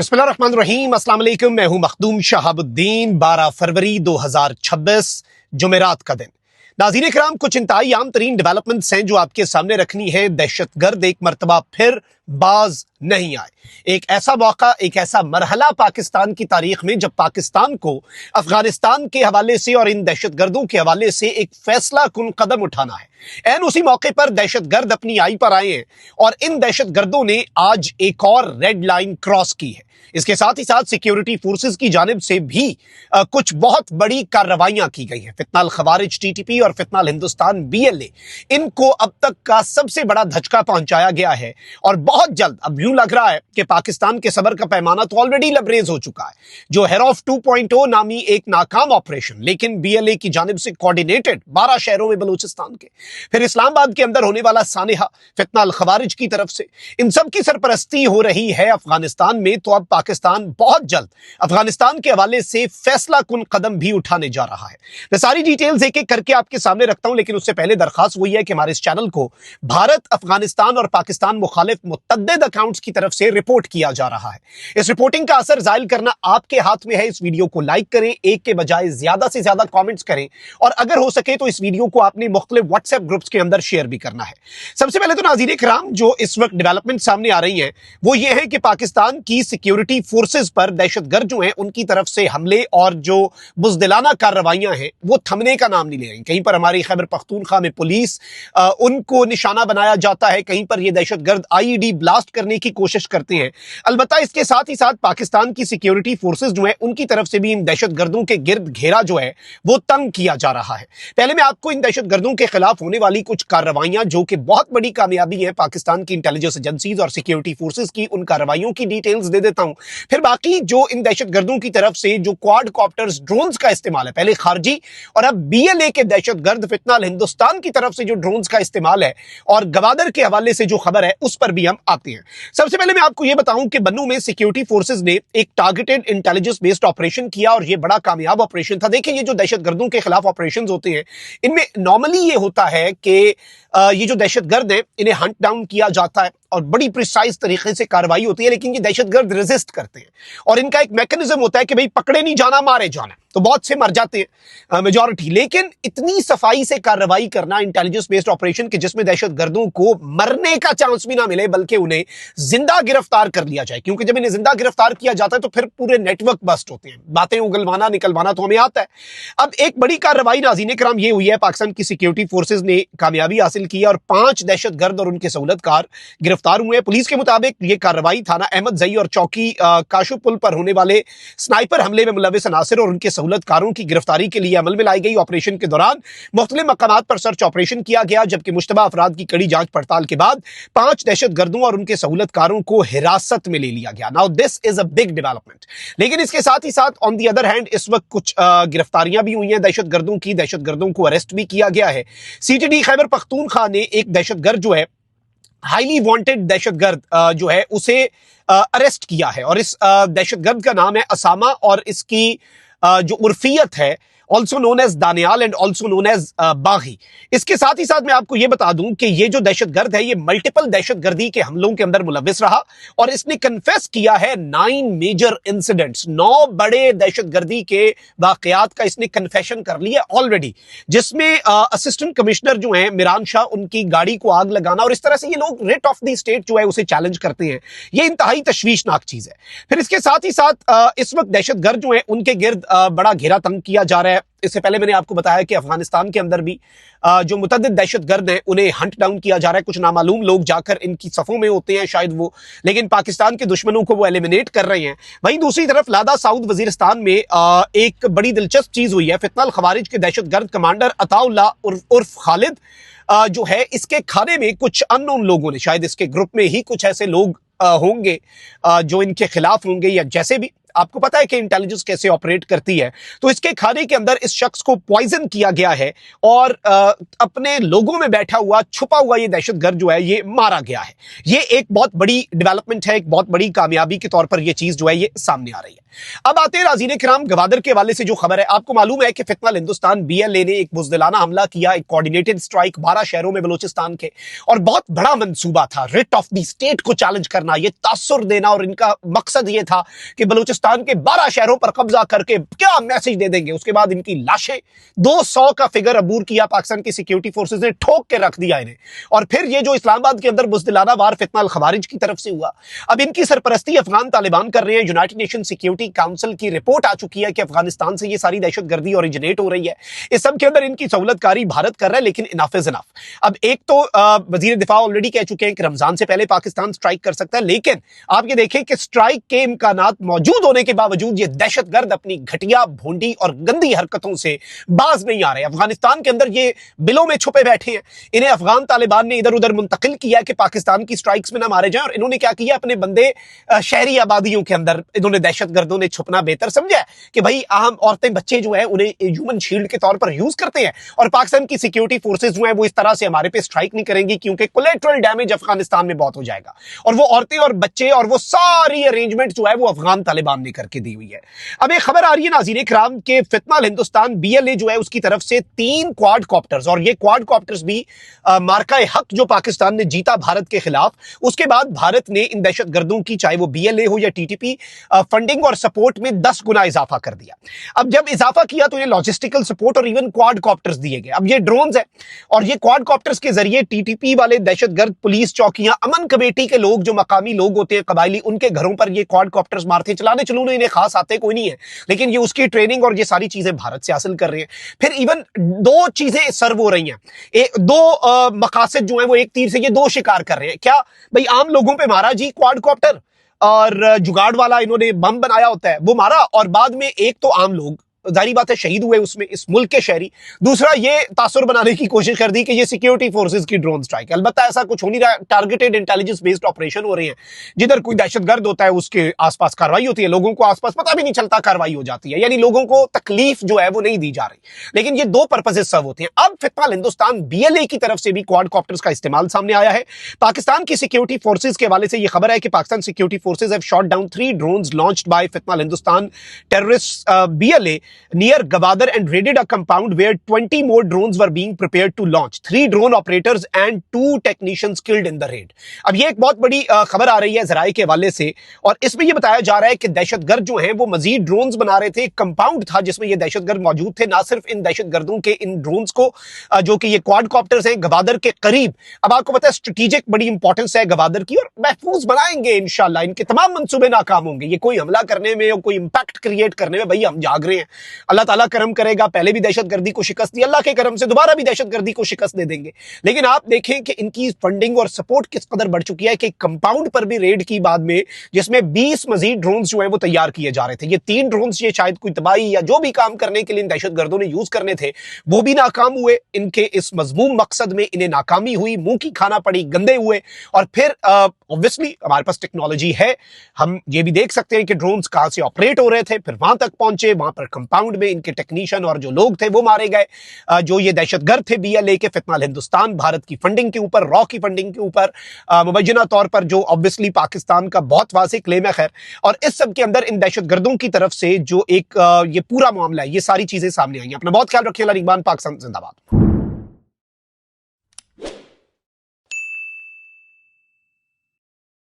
बिस्मिल्लाहिर्रहमानिर्रहीम, अस्सलाम वालेकुम। मैं हूं मखदूम शहाबुद्दीन। 12 फरवरी 2026 जुमेरात का दिन। नाज़रीन इकराम, कुछ इंतहाई आम तरीन डेवलपमेंट्स हैं जो आपके सामने रखनी है। दहशतगर्द एक मरतबा फिर बाज नहीं आए। एक ऐसा मौका, एक ऐसा मरहला पाकिस्तान की तारीख में जब पाकिस्तान को अफगानिस्तान के हवाले से और इन दहशतगर्दों के हवाले से एक फैसला कुन कदम उठाना है। एन उसी मौके पर दहशतगर्द अपनी आई पर आए हैं और इन दहशतगर्दों ने आज एक और रेड लाइन क्रॉस की है। इसके साथ ही साथ सिक्योरिटी फोर्सेस की जानिब से भी कुछ बहुत बड़ी कार्रवाइयां की गई हैं। फितना अल खवारिज टीटीपी और फितना अल हिंदुस्तान बीएलए, इनको अब तक का सबसे बड़ा धचका पहुंचाया गया है और बहुत जल्द अब यूं लग रहा है कि पाकिस्तान के सबर का पैमाना तो ऑलरेडी लबरेज हो चुका है। जो हेरॉफ 2.0 नामी एक नाकाम ऑपरेशन, लेकिन बीएलए की जानिब से कोऑर्डिनेटेड 12 शहरों में बलूचिस्तान के, फिर इस्लामाबाद के अंदर होने वाला सानिहा फितना अल खवारिज की तरफ से, इन सब की सरपरस्ती हो रही है अफगानिस्तान में। तो अब पाकिस्तान बहुत जल्द अफगानिस्तान के हवाले से फैसला कुन कदम भी उठाने जा रहा है। मैं सारी डिटेल्स एक एक करके आपके सामने रखता हूं, लेकिन उससे पहले दरखास्त वही है कि हमारे इस चैनल को भारत, अफगानिस्तान और पाकिस्तान मुखालिफ मुतअद्दिद अकाउंट्स की तरफ से रिपोर्ट किया जा रहा है। इस रिपोर्टिंग का असर जाहिर करना आपके हाथ में है। इस वीडियो को लाइक करें, एक के बजाय ज्यादा से ज्यादा कॉमेंट्स करें और अगर हो सके तो इस वीडियो को आपने मुख्तलिफ व्हाट्सएप ग्रुप्स के अंदर शेयर भी करना है। सबसे पहले तो नाज़रीन इकराम, जो इस वक्त डेवलपमेंट सामने आ रही है वो ये है कि पाकिस्तान की सिक्योरिटी फोर्सेस पर दहशतगर्द जो हैं उनकी तरफ से हमले और जो बुज़दिलाना कार्रवाइयां हैं वो थमने का नाम नहीं ले रही। कहीं पर हमारी खैबर पख्तूनख्वा में पुलिस उनको निशाना बनाया जाता है, कहीं पर ये दहशतगर्द आईईडी ब्लास्ट करने की कोशिश करते हैं। अलबत्ता इसके साथ ही साथ पाकिस्तान की सिक्योरिटी फोर्सेस जो है उनकी तरफ से भी इन दहशतगर्दों के गिर्द घेरा जो है वो तंग किया जा रहा है। पहले मैं आपको इन दहशतगर्दों के खिलाफ होने वाली कुछ कार्रवाइयां जो कि बहुत बड़ी कामयाबी है पाकिस्तान की इंटेलिजेंस एजेंसीज और सिक्योरिटी फोर्सेस की, उन कार्रवाइयों की डिटेल्स दे देता हूं। फिर बाकी जो इन दहशतगर्दों की तरफ से जो क्वाडकॉप्टर्स ड्रोन्स का इस्तेमाल है, पहले खारजी और अब बीएलए के दहशतगर्द फितना अल हिंदुस्तान की तरफ से जो ड्रोन्स का इस्तेमाल है और गवादर के हवाले से जो खबर है उस पर भी हम आते हैं। सबसे पहले मैं आपको यह बताऊं कि बन्नू में सिक्योरिटी फोर्सेस ने एक टारगेटेड इंटेलिजेंस बेस्ड ऑपरेशन किया और यह बड़ा कामयाब ऑपरेशन था। देखिए, ये जो दहशतगर्दों के खिलाफ ऑपरेशन होते हैं इनमें नॉर्मली ये होता है कि ये जो दहशतगर्द है इन्हें हंट डाउन किया जाता है और बड़ी प्रिसाइज तरीके से कार्रवाई होती है, लेकिन ये दहशतगर्द रेजिस्ट करते हैं और इनका एक मैकेनिज्म होता है कि भाई पकड़े नहीं जाना, मारे जाना। तो बहुत से मर जाते हैं मेजॉरिटी, लेकिन इतनी सफाई से कार्रवाई करना इंटेलिजेंस बेस्ड ऑपरेशन के जिसमें दहशतगर्दों को मरने का चांस भी ना मिले बल्कि उन्हें जिंदा गिरफ्तार कर लिया जाए, क्योंकि जब इन्हें जिंदा गिरफ्तार किया जाता है तो फिर पूरे नेटवर्क बस्ट होते हैं। बातें उगलवाना निकलवाना तो हमें आता है। अब एक बड़ी कार्रवाई नाज़रीन इकराम ये हुई है, पाकिस्तान की सिक्योरिटी फोर्सेज ने कामयाबी हासिल की और 5 दहशतगर्द और उनके सहूलतकार गिरफ्तार हुए। पुलिस के मुताबिक ये कार्रवाई थाना अहमद जई और चौकी काशुपुल पर होने वाले स्नाइपर हमले में मुलविस अनासिर और उनके सहूलतकारों की गिरफ्तारी के लिए अमल में लाई गई। ऑपरेशन के दौरान मुख्तलिफ मकामात पर सर्च ऑपरेशन किया गया, जबकि मुश्तबा अफराद की कड़ी जांच पड़ताल के बाद 5 दहशतगर्दों और उनके सहूलतकारों को हिरासत में ले लिया गया। Now this is a big development. लेकिन इसके साथ ही साथ ऑन दी अदर हैंड इस वक्त कुछ गिरफ्तारियां भी हुई हैं दहशतगर्दों की। दहशतगर्दों को अरेस्ट भी किया गया है। सीटीडी खैबर पख्तूनख्वा ने एक दहशतगर्द जो है, हाईली वांटेड दहशतगर्द जो है उसे अरेस्ट किया है और इस दहशतगर्द का नाम है असामा और इसकी जो उर्फियत है also known as Daniyal and also known as Baagi. इसके साथ ही साथ मैं आपको यह बता दूं कि ये जो दहशतगर्द है ये मल्टीपल दहशतगर्दी के हमलों के अंदर मुलविस रहा और इसने कन्फेस किया है 9 मेजर इंसिडेंट्स, 9 बड़े दहशतगर्दी के वाकयात का इसने कन्फेशन कर लिया ऑलरेडी, जिसमें असिस्टेंट कमिश्नर जो है मिरान शाह, उनकी गाड़ी को आग लगाना और इस तरह से ये लोग रेट ऑफ द स्टेट जो है उसे चैलेंज करते हैं। ये इंतहाई तशवीशनाक चीज है। फिर इसके साथ ही साथ इस वक्त दहशतगर्द जो है उनके गिर्द बड़ा घेरा तंग किया जा रहा है। इससे पहले मैंने आपको बताया कि अफगानिस्तान के अंदर भी जो मुतअद्दिद दहशतगर्द हैं उन्हें हंट डाउन किया जा रहा है। कुछ नामालूम लोग जाकर इनकी सफों में होते हैं शायद वो, लेकिन पाकिस्तान के दुश्मनों को वो एलिमिनेट कर रहे हैं। वहीं दूसरी तरफ लादा साउथ वजीरिस्तान में एक बड़ी दिलचस्प चीज हुई है। फितना अल खवारिज के दहशतगर्द कमांडर अताउल्लाह उर्फ खालिद जो है, इसके खाने में कुछ अननोन लोगों ने, शायद इसके ग्रुप में ही कुछ ऐसे लोग होंगे जो इनके खिलाफ होंगे या जैसे भी, आपको पता है कि इंटेलिजेंस कैसे ऑपरेट करती है, तो इसके खाने के अंदर इस शख्स को पॉइजन किया गया है और अपने लोगों में बैठा हुआ छुपा हुआ ये दहशतगर्द जो है ये मारा गया है। ये एक बहुत बड़ी डेवलपमेंट है, एक बहुत बड़ी कामयाबी के तौर पर ये चीज जो है ये सामने आ रही है। अब आते हैं नाज़रीन किराम गवादर के हवाले से जो खबर है। आपको मालूम है कि फितनल हिंदुस्तान BLA ने एक बुज़दिलाना हमला किया, एक कोऑर्डिनेटेड स्ट्राइक 12 शहरों में बलूचिस्तान के, और बहुत बड़ा मंसूबा था रिट ऑफ द स्टेट को चैलेंज करना, ये तासुर देना, और इनका मकसद ये था कि बलूचिस्तान के 12 शहरों पर कब्जा करके क्या मैसेज दे देंगे। उसके बाद इनकी लाशें 200 का फिगर अबूर किया पाकिस्तान की सिक्योरिटी फोर्सेज ने, ठोक के रख दिया इन्हें। और फिर ये जो इस्लामाबाद के अंदर बुज़दिलाना वार फितना अल खवारिज की तरफ से हुआ, अब इनकी सरपरस्ती अफगान तालिबान कर रहे हैं। यूनाइटेड नेशन सिक्योरिटी काउंसिल की रिपोर्ट आ चुकी है कि अफगानिस्तान से ये सारी दहशतगर्दी ओरिजिनेट हो रही है। इस सब के अंदर इनकी सहूलतकारी भारत कर रहा है, लेकिन इनफ इज इनफ। अब एक तो वजीर दिफा ऑलरेडी कह चुके हैं कि रमजान से पहले पाकिस्तान स्ट्राइक कर सकता है, लेकिन आप ये देखें कि स्ट्राइक के इम्कानात मौजूद होने के बावजूद ये दहशतगर्द अपनी घटिया, भोंडी और गंदी हरकतों से बाज नहीं आ रहे। अफगानिस्तान के अंदर ये बिलों में छुपे बैठे हैं। इन्हें अफगान तालिबान ने इधर उधर मुंतकिल किया कि पाकिस्तान की स्ट्राइक्स में ना मारे जाएं, और इन्होंने क्या किया, अपने बंदे शहरी आबादियों के अंदर इन्होंने दहशतगर्दों ने छुपना बेहतर समझा कि भाई आम औरतें बच्चे जो है उन्हें ह्यूमन शील्ड के तौर पर यूज करते हैं, और पाकिस्तान की सिक्योरिटी फोर्सेज जो है वो इस तरह से हमारे पे स्ट्राइक नहीं करेंगी क्योंकि कोलेटरल डैमेज अफगानिस्तान में बहुत हो जाएगा। और वो औरतें और बच्चे और वो सारी अरेंजमेंट जो है वो अफगान तालिबान ने करके दी हुई है। अब एक खबर आ रही है नाज़रीन किराम के फितनल हिंदुस्तान BLA जो है उसकी तरफ से 3 क्वाड कॉप्टर्स, और ये क्वाड कॉप्टर्स भी मार्का हक जो पाकिस्तान ने जीता भारत के खिलाफ, उसके बाद भारत ने इन दहशतगर्दों की, चाहे वो BLA हो या TTP, फंडिंग और सपोर्ट में 10 गुना इजाफा कर दिया। अब जब इजाफा किया तो ये लॉजिस्टिकल सपोर्ट और इवन क्वाड कॉप्टर्स दिए गए। अब ये ड्रोन्स है, और ये क्वाड कॉप्टर्स के जरिए TTP वाले दहशतगर्द, पुलिस चौकियां, अमन कमेटी के लोग जो मकामी लोग होते हैं कबायली, उनके घरों पर ये क्वाड कॉप्टर्स मारते। चलाने चलूने इन्हें खास आते कोई नहीं है, लेकिन ये उसकी ट्रेनिंग और ये सारी चीजें भारत से हासिल कर रहे हैं। फिर इवन 2 चीजें सर्व हो रही हैं, 2 मकासद जो है वो एक तीर से ये 2 शिकार कर रहे हैं। क्या भाई, आम लोगों पे मारा जी क्वाड कॉप्टर, और जुगाड़ वाला इन्होंने बम बनाया होता है वो मारा, और बाद में एक तो आम लोग जाहिर बात है शहीद हुए उसमें, इस मुल्क के शहरी। दूसरा ये तासुर बनाने की कोशिश कर दी कि ये सिक्योरिटी फोर्सेस की ड्रोन स्ट्राइक। अलबत्ता ऐसा कुछ हो नहीं रहा, टारगेटेड इंटेलिजेंस बेस्ड ऑपरेशन हो रहे हैं। जिधर कोई दहशतगर्द होता है उसके आसपास कार्रवाई होती है, लोगों को आसपास पता भी नहीं चलता कार्रवाई हो जाती है, यानी लोगों को तकलीफ जो है वो नहीं दी जा रही। लेकिन ये 2 पर्पसेस सर्व होते हैं। अब फितनल हिंदुस्तान BLA की तरफ से भी क्वाड कॉप्टर्स का इस्तेमाल सामने आया है। पाकिस्तान की सिक्योरिटी फोर्सेज के हवाले से यह खबर है कि Pakistan security forces have shot down 3 drones launched by फितनल Hindustan terrorist BLA near Gwadar and raided a compound where 20 more drones were being prepared to launch. 3 drone operators and 2 technicians killed in the raid. अब ये एक बहुत बड़ी खबर आ रही है जराये के हवाले से, और इसमें ये बताया जा रहा है कि दहशतगर्द जो हैं वो मजीद ड्रोन्स बना रहे थे। कंपाउंड था जिसमें ये दहशतगर्द मौजूद थे। ना सिर्फ इन दहशतगर्दों के इन ड्रोन्स को जो कि ये क्वाड कॉप्टर्स हैं गवादर के करीब, अब आपको पता है स्ट्रेटेजिक बड़ी इंपॉर्टेंस है गवादर की, और महफूज बनाएंगे इंशाल्लाह। इनके तमाम मंसूबे नाकाम होंगे। ये कोई हमला करने में और कोई इंपैक्ट क्रिएट करने में, भाई हम जाग रहे हैं, अल्लाह ताला करम करेगा। पहले भी दहशतगर्दी को शिकस्त दी, अल्लाह के करम से दोबारा भी दहशतगर्दी को शिकस्त दे देंगे। लेकिन आप देखें कि इनकी फंडिंग और सपोर्ट किस कदर बढ़ चुकी है कि कंपाउंड पर भी रेड की बाद में, जिसमें 20 मजीद ड्रोन्स जो है वो तैयार किए जा रहे थे। ये 3 ड्रोन्स ये शायद कोई तबाही या जो भी काम करने के लिए दहशतगर्दों ने यूज करने थे वो भी नाकाम हुए। इनके इस मजमूम मकसद में इन्हें नाकामी हुई, मुंह की खाना पड़ी, गंदे हुए। और फिर ऑब्वियसली हमारे पास टेक्नोलॉजी है, हम ये भी देख सकते हैं कि ड्रोन्स कहां से ऑपरेट हो रहे थे, फिर वहां तक पहुंचे, वहां पर कंपाउंड में इनके टेक्नीशियन और जो लोग थे वो मारे गए। जो ये दहशतगर्द थे BLA के, फितनल हिंदुस्तान भारत की फंडिंग के ऊपर, रॉ की फंडिंग के ऊपर, मुबैना तौर पर जो ऑब्वियसली पाकिस्तान का बहुत वाज़ेह क्लेम है। खैर, और इस सब के अंदर इन दहशतगर्दों की तरफ से जो एक ये पूरा मामला है, ये सारी चीजें सामने आई हैं। अपना बहुत ख्याल रखिए। अल्लाह निगहबान, पाकिस्तान जिंदाबाद।